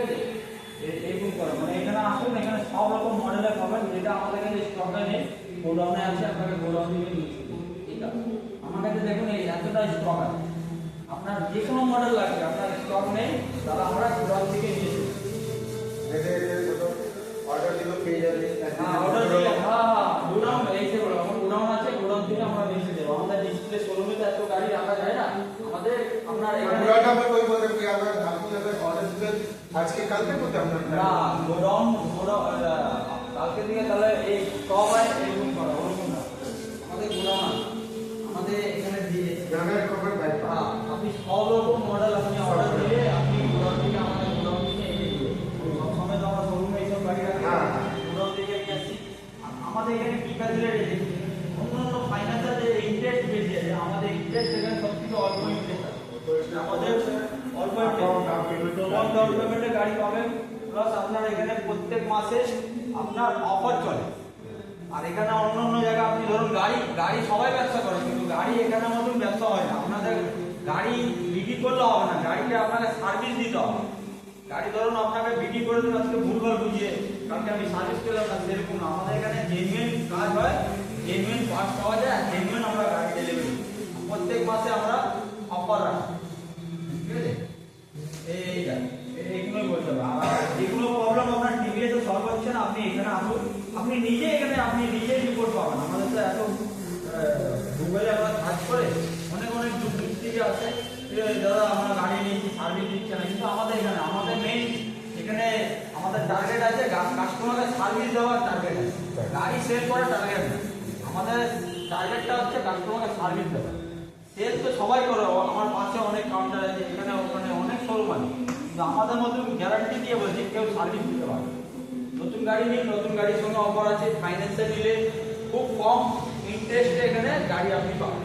আছে। এরকম করা মানে এখানে আসুন, এখানে সব রকম মডেলের পাবেন, যেটা আমাদের কাছে স্টকে নেই, গোডাউনে আছে, আপনাকে গোডাউন থেকে নিয়ে আসতে হবে। এটা আমার কাছে দেখুন এই এতটা স্টক আছে, আপনার যে কোনো মডেল লাগবে, আপনার স্টক নেই তাহলে আমরা গোডাউন থেকে নিয়ে আসি। অর্ডার দিলে পেয়ে যাবে। হ্যাঁ অর্ডার দিলে, হ্যাঁ গোডাউন এই যে বলো, আমার গোডাউন আছে, গোডাউন থেকে আমরা নিয়ে এসে দেবো। আমাদের ডিসপ্লে শোরুমে তো এত গাড়ি রাখা যায় না, আমাদের আপনার এখানে পুরাটা আমরা কই বলে কি আমরা আপনি যদি অর্ডার দিবেন আজকে কালকে করতে আমরা না গোডাউন কালকে থেকে তাহলে এই সব হয় এরকম করা, ওরকম না। আমাদের গোডাউন আছে, আমাদের এখানে দিয়ে জায়গায় খবর পাই। হ্যাঁ আপনি সব রকম মডেল আপনি অর্ডার দিলে আপনি গোডাউন থেকে আমাদের গোডাউন থেকে এনে দিবে। সব সময় তো আমরা শোরুমে এইসব গাড়ি রাখি, গোডাউন থেকে নিয়ে আসি। আমাদের এখানে কি ফ্যাসিলিটি আছে, অন্যান্য ফাইন্যান্সের যে ইন্টারেস্ট বেশি আছে, আমাদের ইন্টারেস্ট এখানে সবথেকে অল্প ইন্টারেস্ট আছে। আমাদের অল্প ডাউন পেমেন্টে গাড়ি পাবেন, প্লাস আপনার এখানে প্রত্যেক মাসে আপনার অফার চলে। আর এখানে অন্য জায়গায় আপনি ধরুন গাড়ি সবাই ব্যবসা করে, কিন্তু গাড়ি এখানে মতন ব্যবসা হয় না। আপনাদের গাড়ি বিক্রি করলে হবে না, গাড়িকে আপনাকে সার্ভিস দিতে হবে। গাড়ি ধরুন আপনাকে বিক্রি করে দেবেন আজকে ভুলভাল বুঝিয়ে, কালকে আমি সার্ভিস করলাম না, সেরকম না। আমাদের এখানে জেনুইন কাজ হয়, জেনুইন পার্টস পাওয়া যায়, জেনুইন আমরা গাড়ি ডেলিভারি প্রত্যেক মাসে আমরা অফার রাখি। ঠিক আছে, এইগুলোই বলতে হবে। আর যেগুলো প্রবলেম আপনার টিভিতে সলভ হচ্ছে না, আপনি এখানে আসুন, আপনি নিজেই রিপোর্ট পাবেন। আমাদের তো এত গুগলে আমরা সার্চ করে অনেক দূর থেকে আসে যে দাদা আমরা গাড়ি নিয়েছি, সার্ভিস দিচ্ছে না, কিন্তু আমাদের মেইন এখানে আমাদের টার্গেট আছে কাস্টমারকে সার্ভিস দেওয়ার টার্গেট আছে, গাড়ি সেল করার টার্গেট না। আমাদের টার্গেটটা হচ্ছে কাস্টমারকে সার্ভিস দেওয়া। সেল তো সবাই করে, আমার পাশে অনেক কাউন্টার আছে, এখানে ওখানে অনেক শোরুম আছে, কিন্তু আমাদের মধ্যে গ্যারান্টি দিয়ে বলছি কেউ সার্ভিস দিতে পারে। নতুন গাড়ি নিন, নতুন গাড়ির সঙ্গে অফার আছে, ফাইন্যান্সে নিলে খুব কম ইন্টারেস্টে এখানে গাড়ি আপনি পাবেন,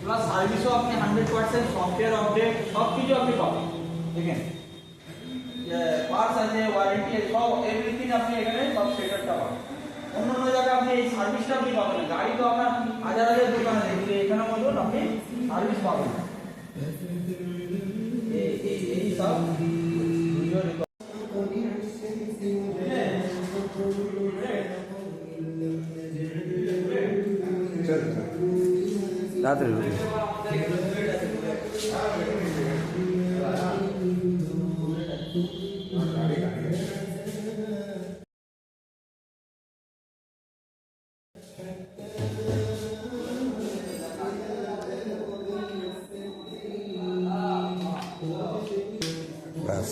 প্লাস সার্ভিসও আপনি 100%, সফটওয়্যার আপডেট সব কিছু আপনি পাবেন। দেখেন পার্টস আছে, ওয়ারেন্টি সব এভরিথিং আপনি এখানে সব সেটারটা পাবেন। অন্য জায়গায় আপনি এই সার্ভিসটা আপনি পাবেন না। গাড়ি তো আপনার হাজার দোকান আছে, কিন্তু এখানে মতন আপনি সার্ভিস পাবেন না। এই সব ভিডিও রাত্রে ব্যাস।